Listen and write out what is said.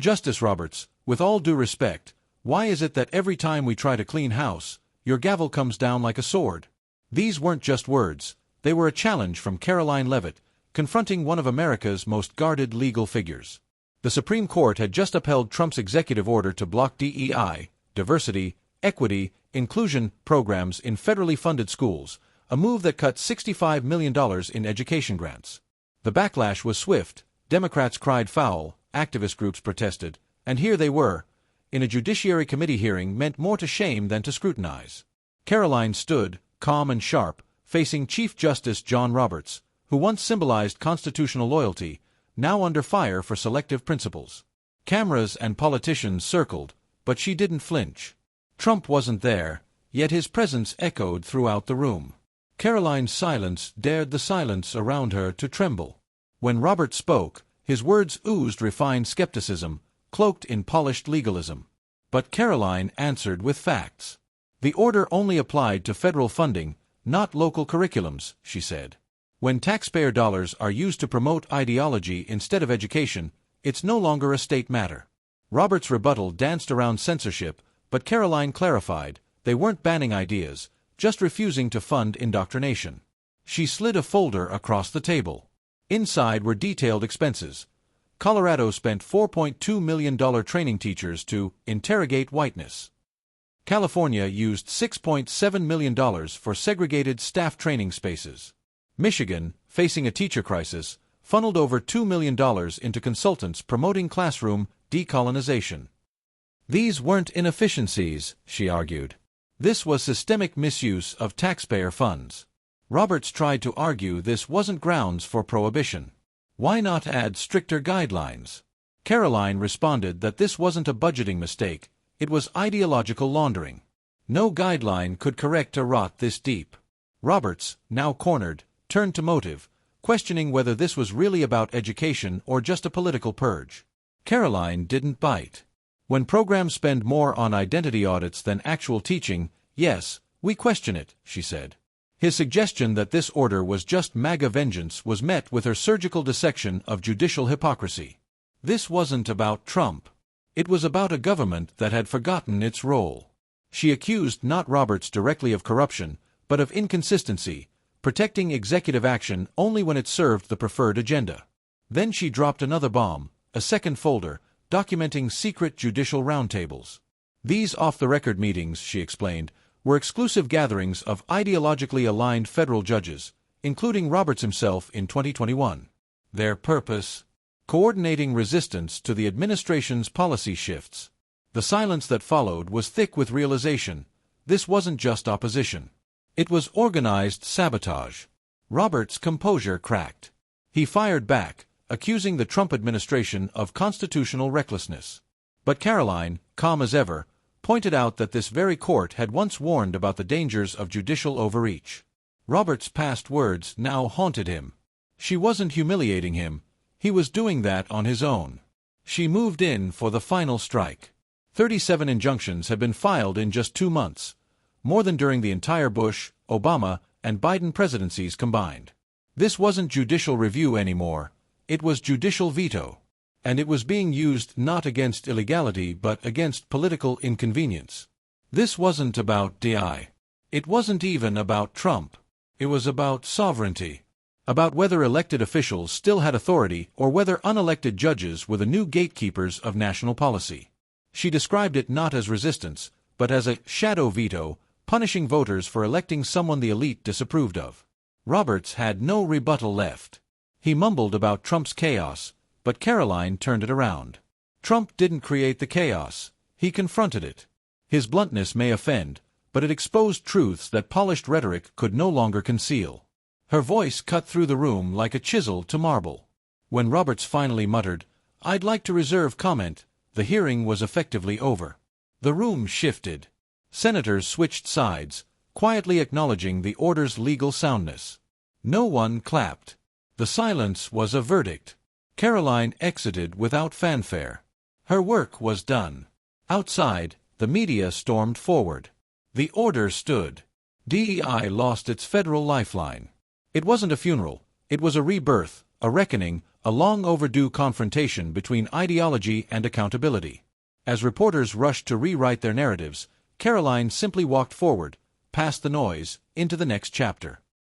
Justice Roberts, with all due respect, why is it that every time we try to clean house, your gavel comes down like a sword? These weren't just words, they were a challenge from Karoline Leavitt, confronting one of America's most guarded legal figures. The Supreme Court had just upheld Trump's executive order to block DEI, diversity, equity, inclusion programs in federally funded schools, a move that cut $65 million in education grants. The backlash was swift. Democrats cried foul, activist groups protested, and here they were, in a Judiciary Committee hearing meant more to shame than to scrutinize. Karoline stood, calm and sharp, facing Chief Justice John Roberts, who once symbolized constitutional loyalty, now under fire for selective principles. Cameras and politicians circled, but she didn't flinch. Trump wasn't there, yet his presence echoed throughout the room. Karoline's silence dared the silence around her to tremble. When Roberts spoke, his words oozed refined skepticism, cloaked in polished legalism. But Karoline answered with facts. The order only applied to federal funding, not local curriculums, she said. When taxpayer dollars are used to promote ideology instead of education, it's no longer a state matter. Roberts' rebuttal danced around censorship, but Karoline clarified, they weren't banning ideas, just refusing to fund indoctrination. She slid a folder across the table. Inside were detailed expenses. Colorado spent $4.2 million training teachers to interrogate whiteness. California used $6.7 million for segregated staff training spaces. Michigan, facing a teacher crisis, funneled over $2 million into consultants promoting classroom decolonization. These weren't inefficiencies, she argued. This was systemic misuse of taxpayer funds. Roberts tried to argue this wasn't grounds for prohibition. Why not add stricter guidelines? Karoline responded that this wasn't a budgeting mistake, it was ideological laundering. No guideline could correct a rot this deep. Roberts, now cornered, turned to motive, questioning whether this was really about education or just a political purge. Karoline didn't bite. When programs spend more on identity audits than actual teaching, yes, we question it, she said. His suggestion that this order was just MAGA vengeance was met with her surgical dissection of judicial hypocrisy. This wasn't about Trump. It was about a government that had forgotten its role. She accused not Roberts directly of corruption, but of inconsistency, protecting executive action only when it served the preferred agenda. Then she dropped another bomb, a second folder, documenting secret judicial roundtables. These off-the-record meetings, she explained, were exclusive gatherings of ideologically aligned federal judges, including Roberts himself in 2021. Their purpose? Coordinating resistance to the administration's policy shifts. The silence that followed was thick with realization. This wasn't just opposition. It was organized sabotage. Roberts' composure cracked. He fired back, accusing the Trump administration of constitutional recklessness. But Karoline, calm as ever, pointed out that this very court had once warned about the dangers of judicial overreach. Roberts' past words now haunted him. She wasn't humiliating him, he was doing that on his own. She moved in for the final strike. 37 injunctions had been filed in just 2 months, more than during the entire Bush, Obama, and Biden presidencies combined. This wasn't judicial review anymore, it was judicial veto. And it was being used not against illegality but against political inconvenience. This wasn't about DI. It wasn't even about Trump. It was about sovereignty. About whether elected officials still had authority or whether unelected judges were the new gatekeepers of national policy. She described it not as resistance, but as a shadow veto, punishing voters for electing someone the elite disapproved of. Roberts had no rebuttal left. He mumbled about Trump's chaos, but Karoline turned it around. Trump didn't create the chaos, he confronted it. His bluntness may offend, but it exposed truths that polished rhetoric could no longer conceal. Her voice cut through the room like a chisel to marble. When Roberts finally muttered, "I'd like to reserve comment," the hearing was effectively over. The room shifted. Senators switched sides, quietly acknowledging the order's legal soundness. No one clapped. The silence was a verdict. Karoline exited without fanfare. Her work was done. Outside, the media stormed forward. The order stood. DEI lost its federal lifeline. It wasn't a funeral, it was a rebirth, a reckoning, a long overdue confrontation between ideology and accountability. As reporters rushed to rewrite their narratives, Karoline simply walked forward, past the noise, into the next chapter.